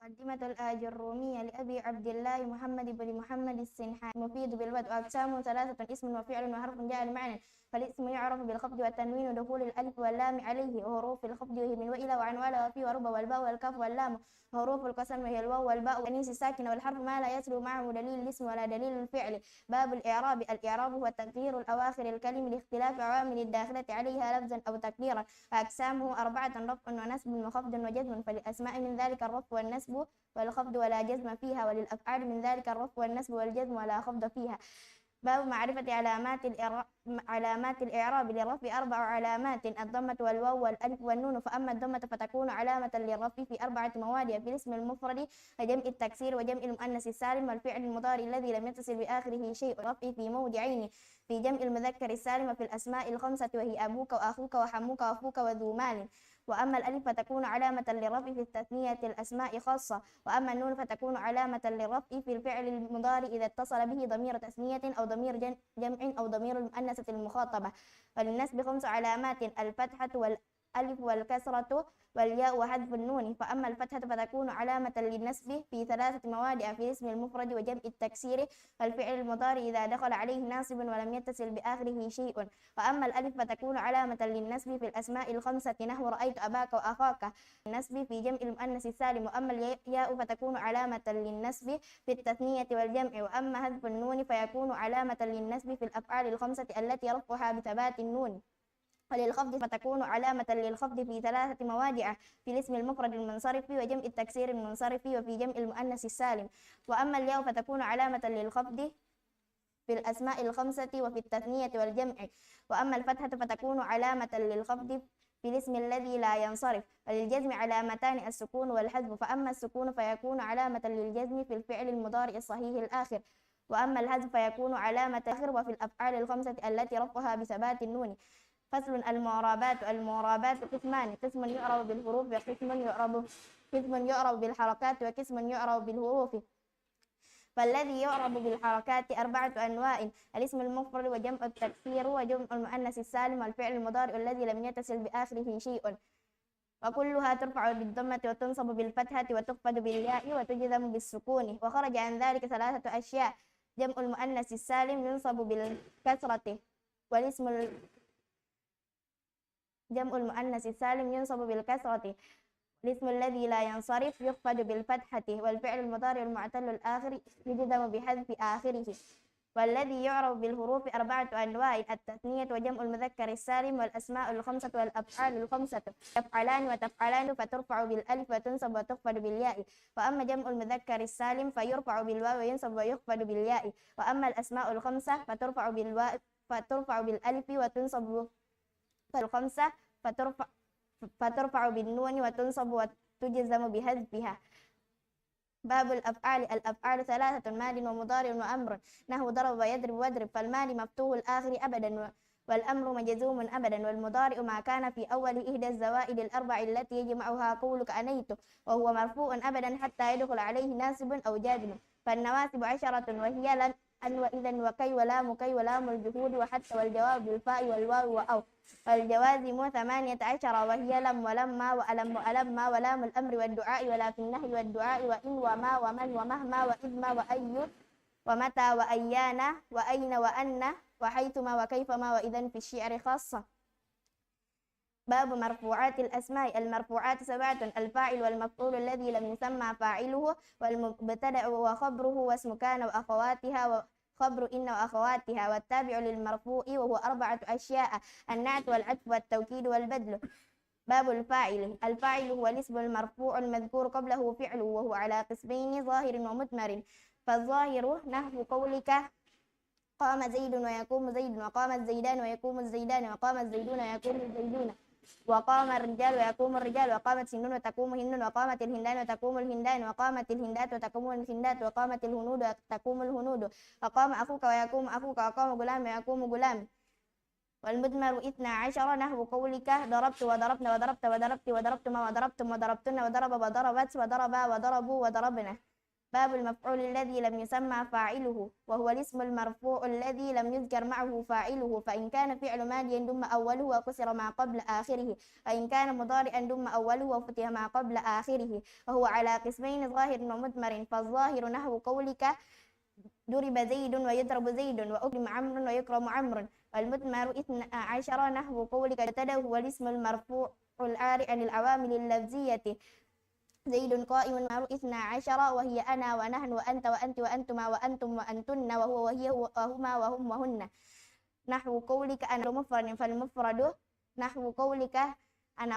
مقدمة الآج الرومية لأبي عبد الله محمد بن محمد السنحاني مفيد بالبدء أقسامه ثلاثة: اسم وفعل وحرف جاء لمعنى. فالاسم يعرف بالخفض والتنوين ودخول الألف واللام عليه، وحروف الخفض وهي من وإلى وعن ولا وفي ورب والباء والكاف واللام، وحروف القسم وهي الواو والباء والأنيس الساكنة والحرف ما لا يسلو معه دليل الاسم ولا دليل الفعل. باب الإعراب. الإعراب هو تغيير الأواخر الكلم لاختلاف عوامل الداخلة عليها لفظا أو تقديرا. فأقسامه أربعة: رفع ونسب وخفض وجزم. فللأسماء من ذلك الرفع والنسب والخفض ولا جزم فيها، وللأفعال من ذلك الرفع والنسب والجزم ولا خفض فيها. باب معرفة علامات الإعراب. للرفع 4 علامات: الضمة والواو والألف والنون. فأما الضمة فتكون علامة للرفع في 4 مواضع: في الاسم المفرد وجمع التكسير وجمع المؤنث السالم والفعل المضارع الذي لم يتصل بآخره شيء. الرفع في موضعين: في جمع المذكر السالم وفي الأسماء الخمسة وهي أبوك وأخوك وحموك وأخوك وذو مال. وأما الألف فتكون علامة للرفع في التثنية الأسماء خاصة. وأما النون فتكون علامة للرفع في الفعل المضارع إذا اتصل به ضمير تثنية أو ضمير جمع أو ضمير المؤنثة المخاطبة. وللنسب 5 علامات: الفتحة والألف والكسرة والياء وحذف النون. فأما الفتحة فتكون علامة للنسب في 3 مواضع: في الاسم المفرد وجمع التكسير والفعل المضارع إذا دخل عليه ناصب ولم يتصل بآخره شيء. وأما الألف فتكون علامة للنسب في الأسماء الخمسة نحو رأيت أباك وأخاك، النسب في جمع المؤنث السالم. وأما الياء فتكون علامة للنسب في التثنية والجمع. وأما حذف النون فيكون علامة للنسب في الأفعال الخمسة التي رفعها بثبات النون. وللخفض فتكون علامة للخفض في 3 مواضع: في الاسم المفرد المنصرف وجمع التكسير المنصرف وفي جمع المؤنث السالم. وأما الياء فتكون علامة للخفض في الأسماء الخمسة وفي التثنية والجمع. وأما الفتحة فتكون علامة للخفض في الاسم الذي لا ينصرف. وللجزم علامتان: السكون والحذف. فأما السكون فيكون علامة للجزم في الفعل المضارع الصحيح الآخر. وأما الحذف فيكون علامة الآخر وفي الأفعال الخمسة التي رفعها بثبات النون. فصل. المعربات قسمان: قسم يعرب بالحروف وقسم يعرب بالحركات وقسم يعرب بالحروف. فالذي يعرب بالحركات 4 أنواع: الاسم المفرد وجمع التكسير وجمع المؤنث السالم والفعل المضارع الذي لم يتصل بآخره شيء. وكلها ترفع بالضمة وتنصب بالفتحة وتخفض بالياء وتجزم بالسكون. وخرج عن ذلك 3 أشياء: جمع المؤنث السالم ينصب بالكسرة، والاسم جمع المؤنث السالم ينصب بالكسرة، الاسم الذي لا ينصرف يخفض بالفتحة، والفعل المضارع المعتل الآخر يجزم بحذف آخره. والذي يعرف بالحروف 4 أنواع: التثنية وجمع المذكر السالم والأسماء الخمسة والأفعال الخمسة. يفعلان وتفعلان فترفع بالألف وتنصب وتخفض بالياء. وأما جمع المذكر السالم فيرفع بالواو وينصب ويخفض بالياء. وأما الأسماء الخمسة فترفع بالألف وتنصب الخمسة فترفع بالنون وتنصب وتجزم بحذفها. باب الأفعال 3: ماض ومضارع وأمر. نحو ضرب ويضرب واضرب. فالماض مفتوح الآخر أبدا، والأمر مجزوم أبدا، والمضارع ما كان في أول إحدى الزوائد الأربع التي يجمعها قولك أنيت، وهو مرفوع أبدا حتى يدخل عليه ناصب أو جازم. فالنواسب 10 وهي لن، أن، وإذا، وكي، كي، ولام الجهود، وحتى، والجواب بالفاء والواو وأو. والجوازم 18 وهي لم ولما وألم وألما ولام الأمر والدعاء ولا في النهي والدعاء وإن وما ومن ومهما وإذما وأي ومتى وأيانا وأين وأن وحيثما وكيفما وإذن في الشعر خاصة. باب مرفوعات الأسماء. المرفوعات 7: الفاعل والمفعول الذي لم يسمى فاعله، والمبتدأ وخبره واسم كان وأخواتها وخبر إن وأخواتها، والتابع للمرفوع وهو 4 أشياء: النعت والعطف والتوكيد والبدل. باب الفاعل هو الاسم المرفوع المذكور قبله فعله، وهو على قسمين: ظاهر ومضمر. فالظاهر نحو قولك قام زيد ويقوم زيد، وقام الزيدان ويقوم الزيدان، وقام الزيدون ويقوم الزيدون، وقام الرجال ويقوم الرجال، وقامت هند وتقوم هند، وقامت الهندان وتقوم الهندان، وقامت الهندات وتقوم الهندات، وقامت الهنود وتقوم الهنود، وقام أخوك ويقوم أخوك، وقام غلام ويقوم غلام. والمدمر 12 نحو قولك ضربت وضربنا وضربت وضربت وضربتما وضربتم وضربتن وضرب وضربت وضربا وضربوا وضربنا. باب المفعول الذي لم يسمى فاعله، وهو الاسم المرفوع الذي لم يذكر معه فاعله، فإن كان فعل ماضي دم أوله وكسر ما قبل آخره، فإن كان مضارعا دم أوله وفتح ما قبل آخره، وهو على قسمين ظاهر ومضمر. فالظاهر نحو قولك ضرب زيد ويضرب زيد وأكرم عمرو ويكرم عمرو، والمضمر 12 نحو قولك ابتدأ هو الاسم المرفوع العاري عن العوامل اللفظية. زيد قائم معروف 12 وهي أنا ونحن وأنت وأنت وأنتما وأنتم وأنتن وهو وهي وهما وهم وهن. نحو قولك أنا مفرد، فالمفرد نحو قولك أنا